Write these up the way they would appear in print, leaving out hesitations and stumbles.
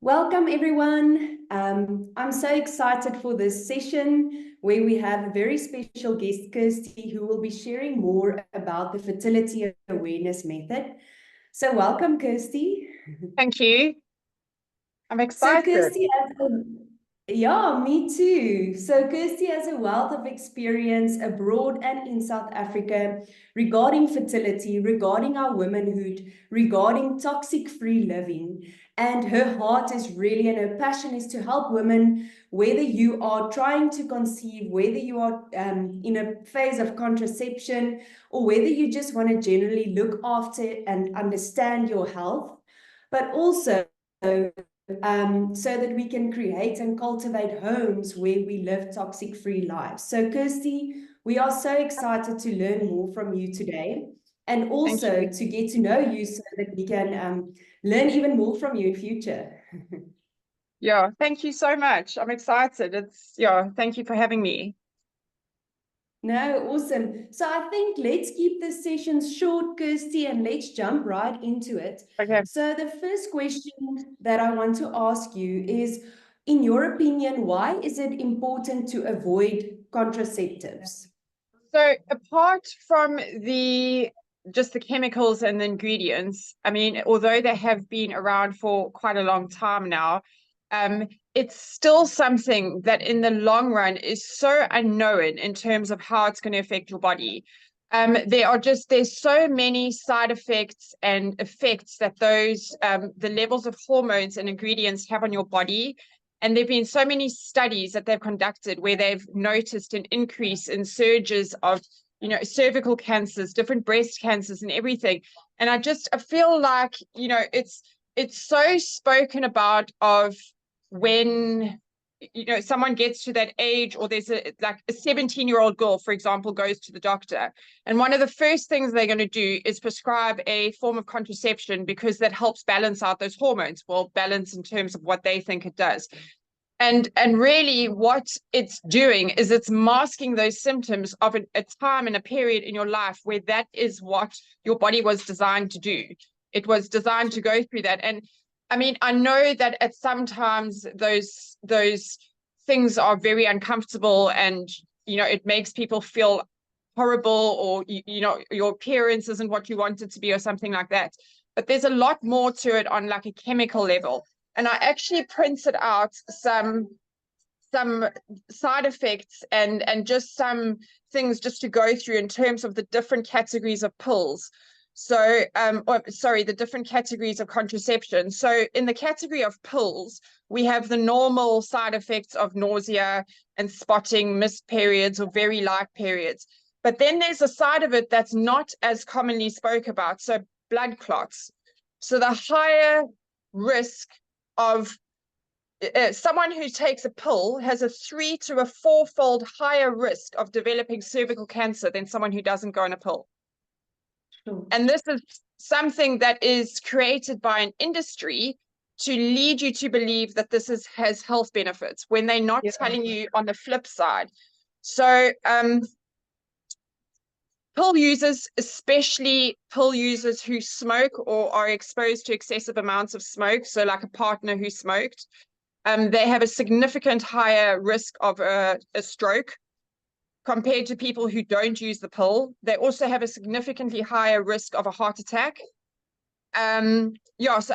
Welcome, everyone. I'm so excited for this session where we have a very special guest, Kirsty, who will be sharing more about the fertility awareness method. So welcome, Kirsty. Thank you. I'm So excited. Kirsty has yeah, me too. So Kirsty has a wealth of experience abroad and in South Africa regarding fertility, regarding our womanhood, regarding toxic-free living. And her heart is really, and her passion is to help women, whether you are trying to conceive, whether you are in a phase of contraception, or whether you just want to generally look after and understand your health, but also so that we can create and cultivate homes where we live toxic-free lives. So, Kirsty, we are so excited to learn more from you today and Thank also you. to get to know you so that we can learn even more from you in future. Yeah, thank you so much. I'm excited. Thank you for having me. No, awesome. So I think let's keep this session short, Kirsty, and let's jump right into it. Okay. So the first question that I want to ask you is, in your opinion, why is it important to avoid contraceptives? So apart from just the chemicals and the ingredients, I mean, although they have been around for quite a long time now, um, it's still something that in the long run is so unknown in terms of how it's going to affect your body. There's so many side effects and effects that the levels of hormones and ingredients have on your body. And there've been so many studies that they've conducted where they've noticed an increase in surges of, cervical cancers, different breast cancers and everything. And I feel like, it's so spoken about of when someone gets to that age, or there's a 17-year-old girl, for example, goes to the doctor, and one of the first things they're going to do is prescribe a form of contraception because that helps balance out those hormones. Well, balance in terms of what they think it does. And really what it's doing is it's masking those symptoms of a time and a period in your life where that is what your body was designed to do. It was designed to go through that. And I mean, I know that at sometimes those things are very uncomfortable, and it makes people feel horrible, or your appearance isn't what you want it to be, or something like that. But there's a lot more to it on like a chemical level. And I actually printed out some side effects and just some things just to go through in terms of the different categories of pills. So, the different categories of contraception. So in the category of pills, we have the normal side effects of nausea and spotting, missed periods or very light periods. But then there's a side of it that's not as commonly spoke about. So blood clots. So the higher risk of someone who takes a pill has a 3 to a 4-fold higher risk of developing cervical cancer than someone who doesn't go on a pill. Sure. And this is something that is created by an industry to lead you to believe that has health benefits when they're not telling you on the flip side. So pill users, especially pill users who smoke or are exposed to excessive amounts of smoke, so like a partner who smoked, they have a significant higher risk of a stroke compared to people who don't use the pill. They also have a significantly higher risk of a heart attack. So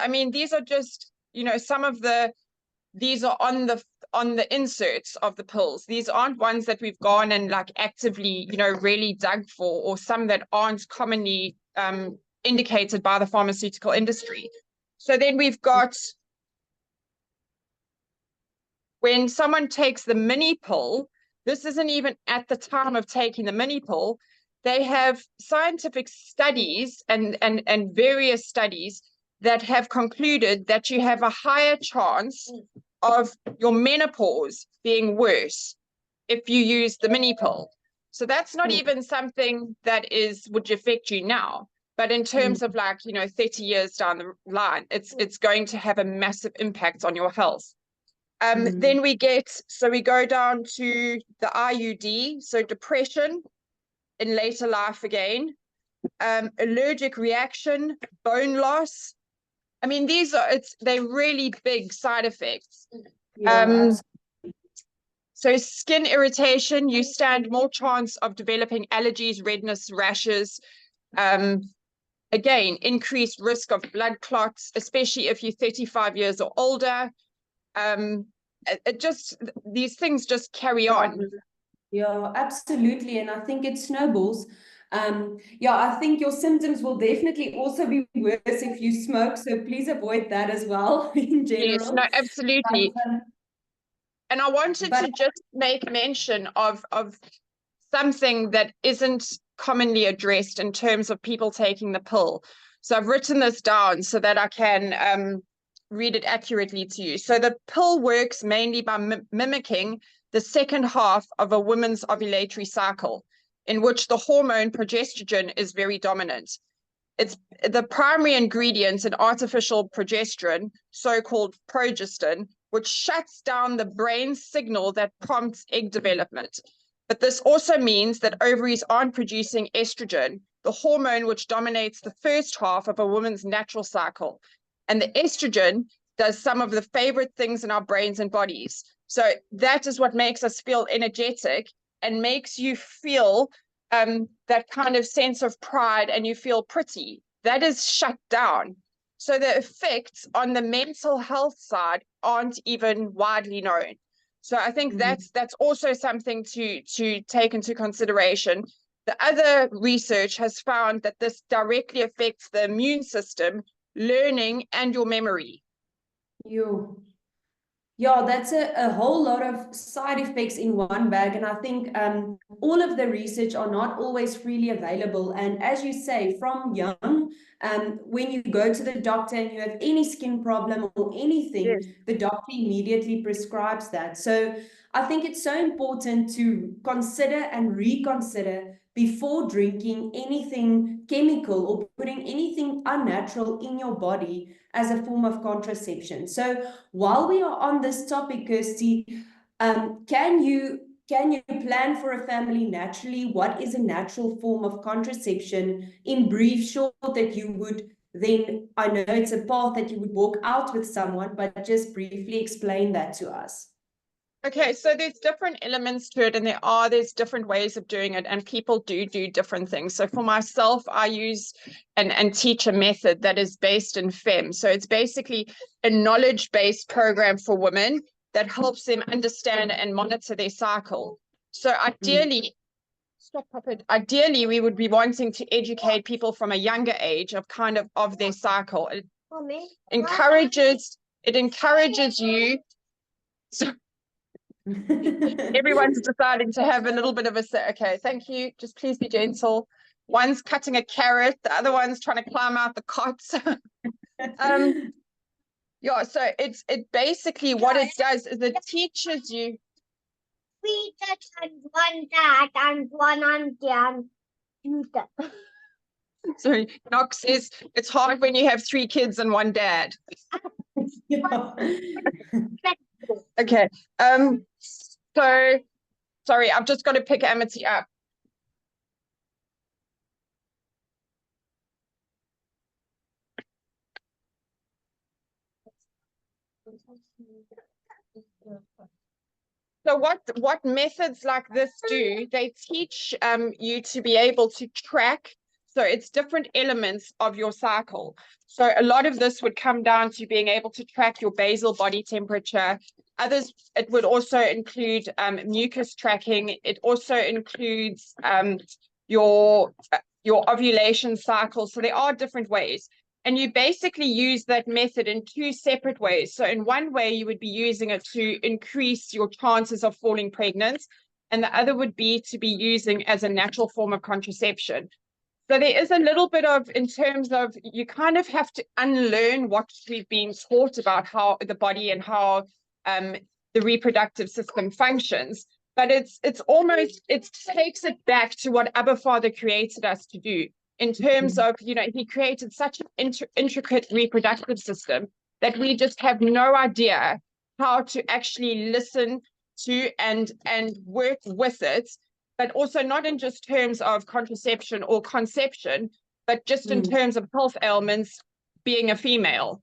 I mean, these are just, these are on the inserts of the pills. These aren't ones that we've gone and like actively, really dug for, or some that aren't commonly indicated by the pharmaceutical industry. So then we've got, when someone takes the mini pill, this isn't even at the time of taking the mini pill. They have scientific studies and various studies that have concluded that you have a higher chance of your menopause being worse if you use the mini pill. So that's not even something that would affect you now. But in terms of 30 years down the line, it's going to have a massive impact on your health. Then we go down to the IUD, so depression in later life again, allergic reaction, bone loss, I mean, they're really big side effects. Yeah, absolutely. So skin irritation, you stand more chance of developing allergies, redness, rashes. Again, increased risk of blood clots, especially if you're 35 years or older. These things just carry on. Yeah, absolutely. And I think it snowballs. Yeah, I think your symptoms will definitely also be worse if you smoke. So please avoid that as well in Yes, no, general. absolutely. And I wanted But to just make mention of something that isn't commonly addressed in terms of people taking the pill. So I've written this down so that I can read it accurately to you. So the pill works mainly by mimicking the second half of a woman's ovulatory cycle, in which the hormone progesterone is very dominant. It's the primary ingredient in artificial progesterone, so-called progestin, which shuts down the brain's signal that prompts egg development. But this also means that ovaries aren't producing estrogen, the hormone which dominates the first half of a woman's natural cycle. And the estrogen does some of the favorite things in our brains and bodies. So that is what makes us feel energetic and makes you feel that kind of sense of pride, and you feel pretty. That is shut down. So the effects on the mental health side aren't even widely known. So I think that's also something to take into consideration. The other research has found that this directly affects the immune system, learning, and your memory. Yeah, that's a whole lot of side effects in one bag. And I think all of the research are not always freely available. And as you say, from young, when you go to the doctor and you have any skin problem or anything, Yes. the doctor immediately prescribes that. So I think it's so important to consider and reconsider before drinking anything chemical or putting anything unnatural in your body as a form of contraception. So while we are on this topic, Kirsty, can you plan for a family naturally? What is a natural form of contraception? In brief, short, that you would then, I know it's a path that you would walk out with someone, but just briefly explain that to us. Okay, so there's different elements to it, and there's different ways of doing it, and people do different things. So for myself, I use and teach a method that is based in FEM. So it's basically a knowledge-based program for women that helps them understand and monitor their cycle. So ideally, we would be wanting to educate people from a younger age of their cycle. It encourages you. So everyone's deciding to have a little bit of a set. Okay, thank you. Just please be gentle. One's cutting a carrot, the other one's trying to climb out the cot. Yeah, so it basically what it does is it teaches you. 3 dads and 1 dad and 1 auntie and 2 dads. Sorry, Knox says it's hard when you have 3 kids and 1 dad. Yeah. Okay. So sorry, I've just got to pick Amity up. So what methods like this do, they teach you to be able to track. So it's different elements of your cycle. So a lot of this would come down to being able to track your basal body temperature. Others, it would also include mucus tracking. It also includes your ovulation cycle. So there are different ways. And you basically use that method in 2 separate ways. So in one way, you would be using it to increase your chances of falling pregnant. And the other would be to be using as a natural form of contraception. So there is a little bit of, in terms of, you kind of have to unlearn what we've been taught about how the body and how the reproductive system functions. But it takes it back to what Abba Father created us to do. In terms of, he created such an intricate reproductive system that we just have no idea how to actually listen to and work with it, but also not in just terms of contraception or conception, but just in terms of health ailments, being a female.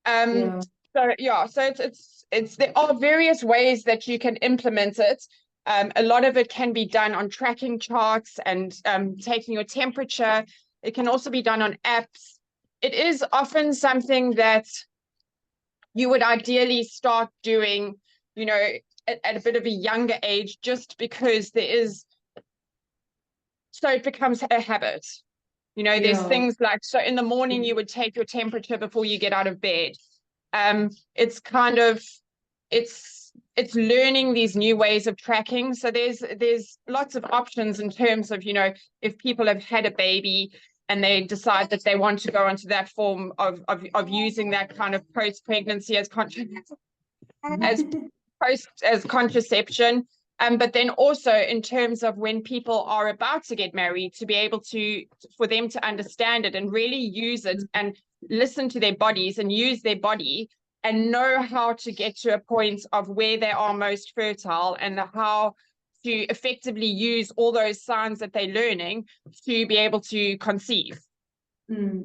Yeah. So yeah, so it's there are various ways that you can implement it. A lot of it can be done on tracking charts and taking your temperature. It can also be done on apps. It is often something that you would ideally start doing, you know, at a bit of a younger age, just because so it becomes a habit. You know, there's Yeah. things like, so in the morning you would take your temperature before you get out of bed. It's kind of, it's learning these new ways of tracking. So there's lots of options in terms of, you know, if people have had a baby and they decide that they want to go into that form of using that kind of post-pregnancy as contraception. But then also in terms of when people are about to get married, to be able for them to understand it and really use it and listen to their bodies and use their body and know how to get to a point of where they are most fertile and how to effectively use all those signs that they're learning to be able to conceive.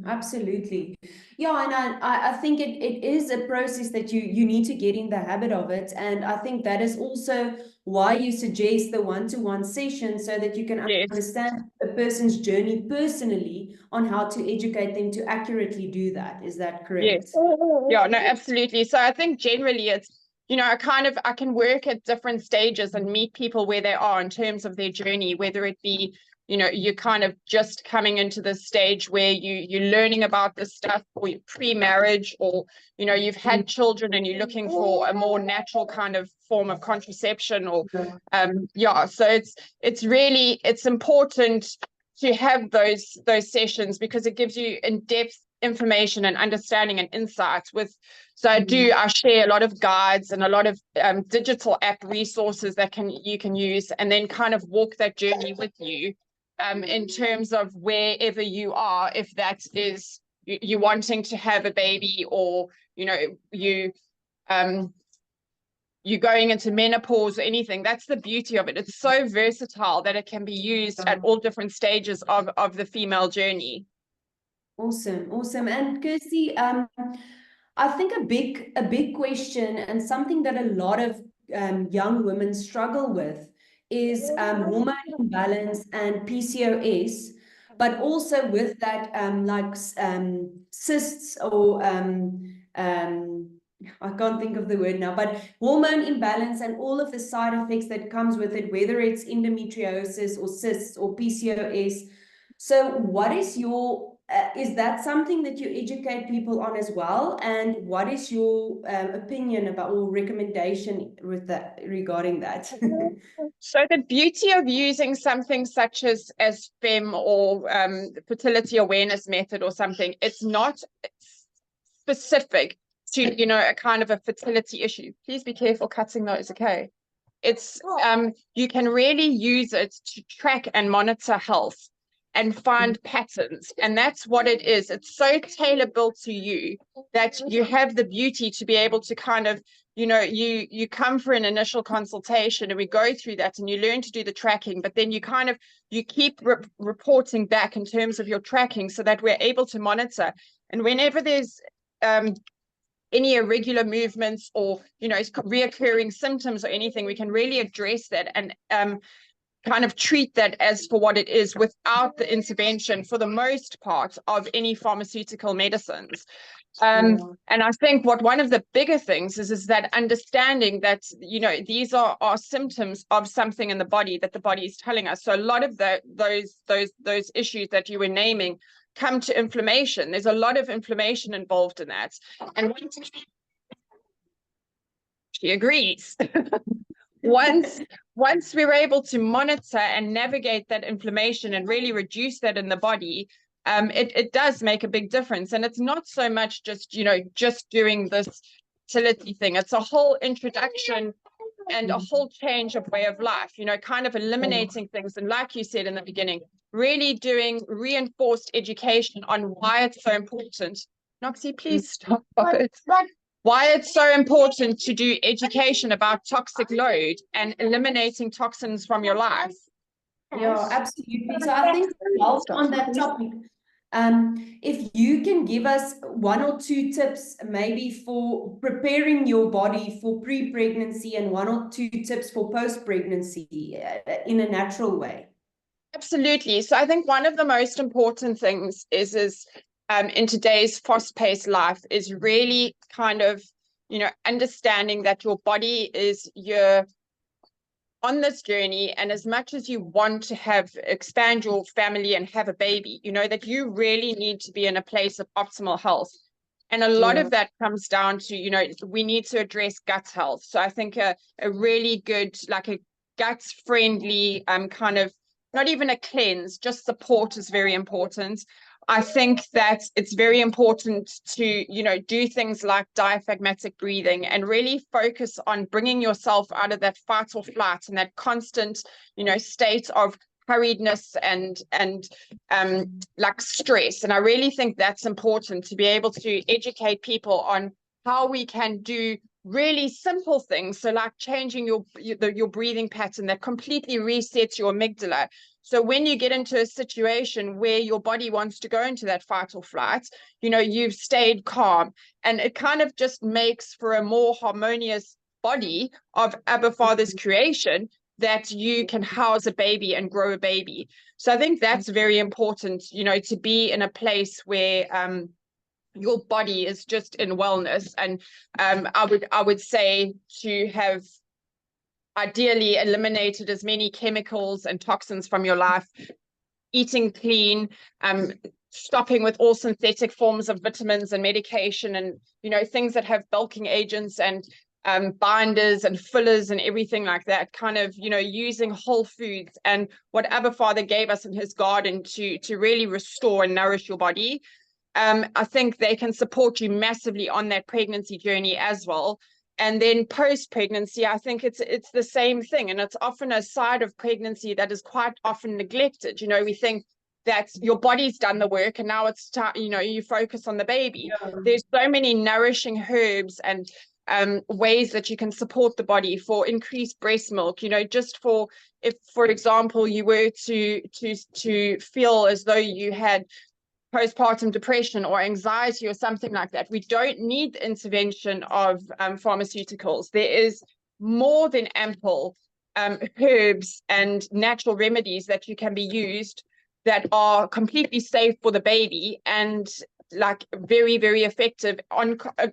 Absolutely. Yeah, and I think it is a process that you need to get in the habit of it. And I think that is also why you suggest the one-to-one session, so that you can understand a person's journey personally on how to educate them to accurately do that. Is that correct? Yes. Yeah, no, absolutely. So I think generally it's, you know, I can work at different stages and meet people where they are in terms of their journey, whether it be, you know, you're kind of just coming into this stage where you're learning about this stuff, or you're pre-marriage, or, you know, you've had children and you're looking for a more natural kind of form of contraception, or yeah, so it's important to have those sessions, because it gives you in-depth information and understanding and insights so I share a lot of guides and a lot of digital app resources that you can use, and then kind of walk that journey with you in terms of wherever you are, if that is you wanting to have a baby, or, you know, you're going into menopause or anything. That's the beauty of it. It's so versatile that it can be used at all different stages of the female journey. Awesome. And Kirsty, I think a big question, and something that a lot of young women struggle with, is hormone imbalance and PCOS, but also with that cysts, or I can't think of the word now, but hormone imbalance and all of the side effects that comes with it, whether it's endometriosis or cysts or PCOS. So what is is that something that you educate people on as well? And what is your opinion about, or recommendation with that, regarding that? So the beauty of using something such as FEM, or the fertility awareness method or something, it's not specific to, you know, a kind of a fertility issue. Please be careful cutting those, okay? It's you can really use it to track and monitor health and find patterns, and that's what it is. It's so tailor built to you that you have the beauty to be able to kind of, you know, you come for an initial consultation and we go through that and you learn to do the tracking, but then you keep reporting back in terms of your tracking, so that we're able to monitor. And whenever there's any irregular movements, or, you know, reoccurring symptoms or anything, we can really address that and kind of treat that as for what it is, without the intervention, for the most part, of any pharmaceutical medicines. And I think one of the bigger things is that understanding that, you know, these are symptoms of something in the body that the body is telling us. So a lot of those issues that you were naming come to inflammation. There's a lot of inflammation involved in that. And she agrees. Once we're able to monitor and navigate that inflammation and really reduce that in the body, it does make a big difference. And it's not so much just, you know, just doing this fertility thing. It's a whole introduction and a whole change of way of life, you know, kind of eliminating things. And like you said in the beginning, really doing reinforced education on why it's so important. Noxie, please stop it. Why it's so important to do education about toxic load and eliminating toxins from your life. Yeah, absolutely. So I think on that topic, If you can give us 1 or 2 tips, maybe for preparing your body for pre-pregnancy and 1 or 2 tips for post-pregnancy in a natural way. Absolutely. So I think one of the most important things is in today's fast-paced life is really kind of, understanding that your body is on this journey, and as much as you want to expand your family and have a baby, that you really need to be in a place of optimal health. And a lot of that comes down to, we need to address gut health. So I think a really good, like a gut-friendly kind of, not even a cleanse, just support is very important. I think that it's very important to, do things like diaphragmatic breathing and really focus on bringing yourself out of that fight or flight and that constant, state of hurriedness and like stress. And I really think that's important to be able to educate people on how we can do really simple things. So like changing your breathing pattern that completely resets your amygdala. So when you get into a situation where your body wants to go into that fight or flight, you've stayed calm, and it kind of just makes for a more harmonious body of Abba Father's creation, that you can house a baby and grow a baby. So I think that's very important, to be in a place where your body is just in wellness. And I would say to have ideally eliminated as many chemicals and toxins from your life, eating clean, stopping with all synthetic forms of vitamins and medication, and things that have bulking agents and binders and fillers and everything like that, kind of using whole foods and what Abba Father gave us in his garden to really restore and nourish your body. I think they can support you massively on that pregnancy journey as well. And then post-pregnancy, I think it's the same thing. And it's often a side of pregnancy that is quite often neglected. We think that your body's done the work and now it's time, you focus on the baby. Yeah. There's so many nourishing herbs and ways that you can support the body for increased breast milk, just for, if, for example, you were to feel as though you had postpartum depression or anxiety or something like that. We don't need the intervention of pharmaceuticals. There is more than ample herbs and natural remedies that you can be used that are completely safe for the baby and like very, very effective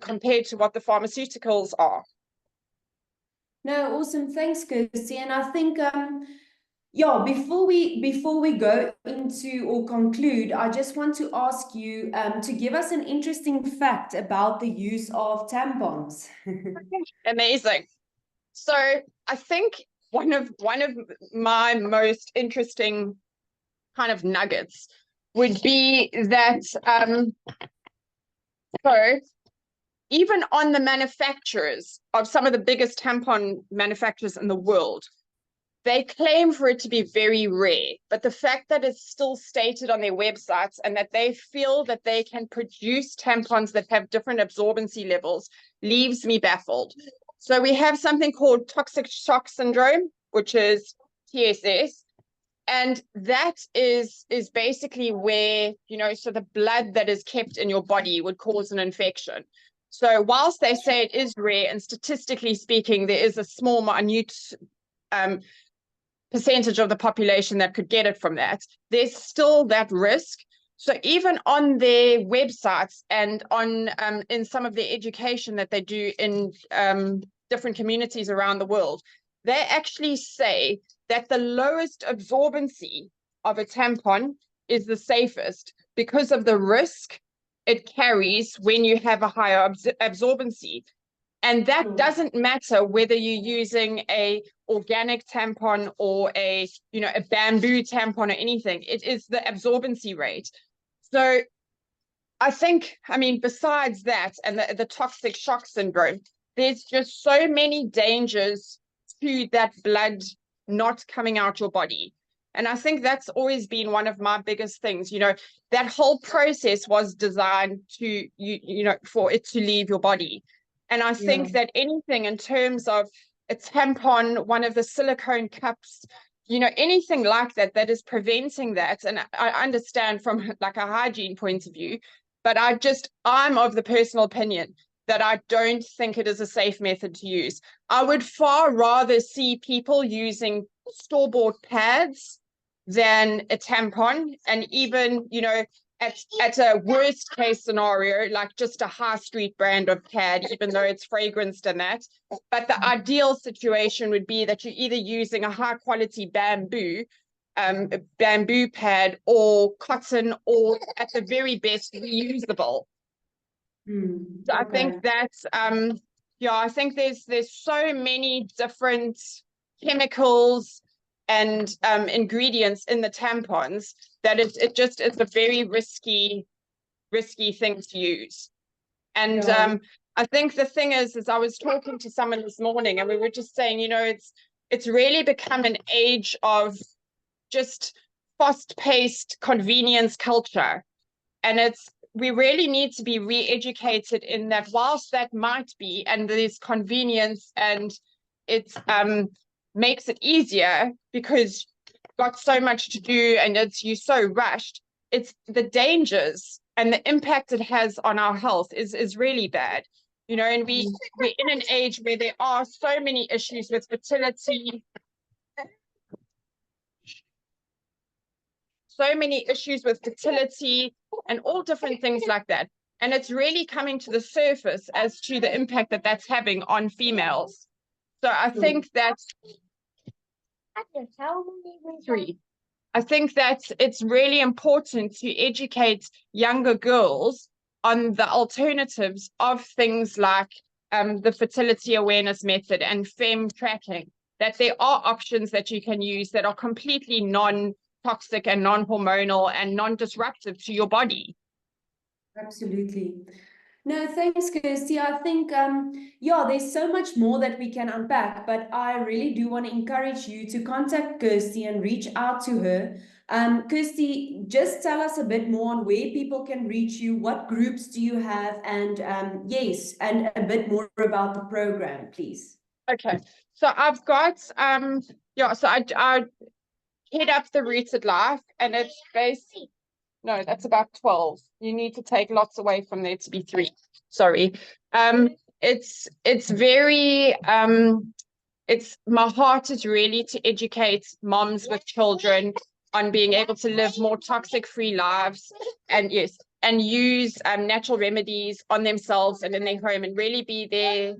compared to what the pharmaceuticals are. No, awesome. Thanks, Kirsty. And I think yeah, before we go into or conclude, I just want to ask you to give us an interesting fact about the use of tampons. Amazing. So I think one of my most interesting kind of nuggets would be that so even on the manufacturers of some of the biggest tampon manufacturers in the world, they claim for it to be very rare, but the fact that it's still stated on their websites and that they feel that they can produce tampons that have different absorbency levels leaves me baffled. So we have something called toxic shock syndrome, which is TSS. And that is basically where, so the blood that is kept in your body would cause an infection. So whilst they say it is rare, and statistically speaking, there is a small, minute percentage of the population that could get it from that, there's still that risk. So even on their websites and on in some of their education that they do in different communities around the world, they actually say that the lowest absorbency of a tampon is the safest because of the risk it carries when you have a higher absorbency. And that doesn't matter whether you're using a organic tampon or a bamboo tampon or anything. It is the absorbency rate. So I think, besides that and the toxic shock syndrome, there's just so many dangers to that blood not coming out your body. And I think that's always been one of my biggest things. That whole process was designed to, for it to leave your body. And I think that anything in terms of a tampon, one of the silicone cups, you know, anything like that that is preventing that. And I understand from like a hygiene point of view, but I'm of the personal opinion that I don't think it is a safe method to use. I would far rather see people using store-bought pads than a tampon, and even, you know, at a worst case scenario, like just a high street brand of pad, even though it's fragranced and that. But the ideal situation would be that you're either using a high quality bamboo pad, or cotton, or at the very best reusable. So I think that's yeah, I think there's so many different chemicals and ingredients in the tampons that it just is a very risky thing to use. And I think the thing is I was talking to someone this morning, and we were just saying, you know, it's really become an age of just fast-paced convenience culture, and we really need to be re-educated in that, whilst that might be, and there's convenience, and it makes it easier because you've got so much to do and you're so rushed. It's the dangers and the impact it has on our health is really bad, you know. And we're in an age where there are so many issues with fertility, and all different things like that. And it's really coming to the surface as to the impact that that's having on females. So I think that I think that it's really important to educate younger girls on the alternatives of things like the fertility awareness method and FEM tracking, that there are options that you can use that are completely non-toxic and non-hormonal and non-disruptive to your body. Absolutely. No, thanks, Kirsty. I think, yeah, there's so much more that we can unpack, but I really do want to encourage you to contact Kirsty and reach out to her. Kirsty, just tell us a bit more on where people can reach you, what groups do you have, and yes, and a bit more about the program, please. Okay, so I've got, yeah, so I head up the Rooted Life, and it's based, no, that's about 12. You need to take lots away from there to be 3. Sorry. It's very, my heart is really to educate moms with children on being able to live more toxic-free lives, and yes, and use natural remedies on themselves and in their home, and really be their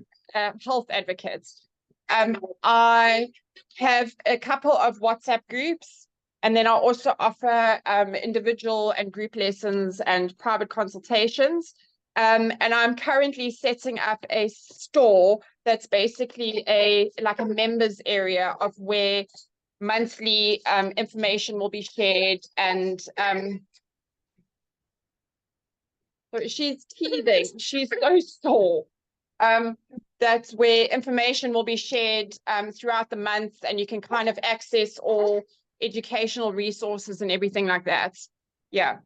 health advocates. I have a couple of WhatsApp groups, and then I also offer individual and group lessons and private consultations. And I'm currently setting up a store that's basically like a members area of where monthly information will be shared. And she's teething. She's so sore. That's where information will be shared throughout the month, and you can kind of access all educational resources and everything like that. Yeah.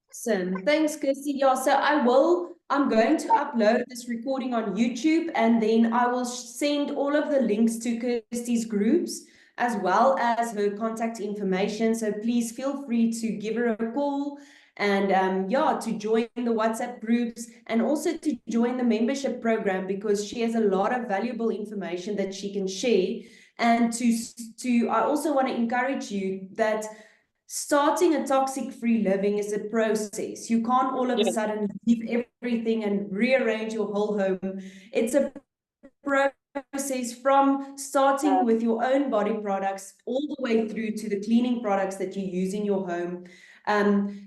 Awesome. Thanks, Kirsty. Yeah, so I'm going to upload this recording on YouTube, and then I will send all of the links to Kirsty's groups as well as her contact information. So please feel free to give her a call, and yeah, to join the WhatsApp groups, and also to join the membership program, because she has a lot of valuable information that she can share. And I also want to encourage you that starting a toxic-free living is a process. You can't all of a sudden leave everything and rearrange your whole home. It's a process from starting with your own body products all the way through to the cleaning products that you use in your home.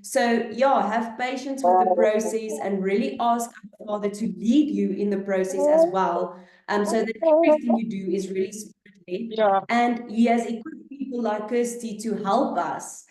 So yeah, have patience with the process and really ask our Father to lead you in the process as well, so that everything you do is really smoothly. And He has equipped people like Kirsty to help us,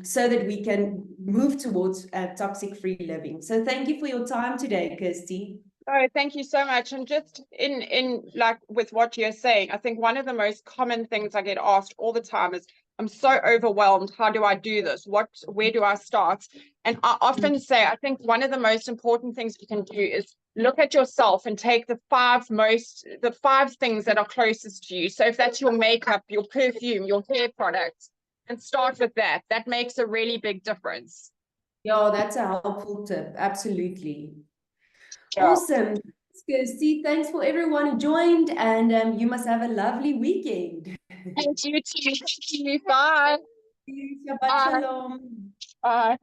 so that we can move towards toxic-free living. So thank you for your time today, Kirsty. Oh, thank you so much. And just in like with what you're saying, I think one of the most common things I get asked all the time is, I'm so overwhelmed. How do I do this? Where do I start? And I often say, I think one of the most important things you can do is look at yourself and take the five things that are closest to you. So if that's your makeup, your perfume, your hair products, and start with that. That makes a really big difference. Yeah, that's a helpful tip. Absolutely. Yeah. Awesome. Kirsty, thanks for everyone who joined, and you must have a lovely weekend. And you too. Bye. Shabbat shalom. Bye.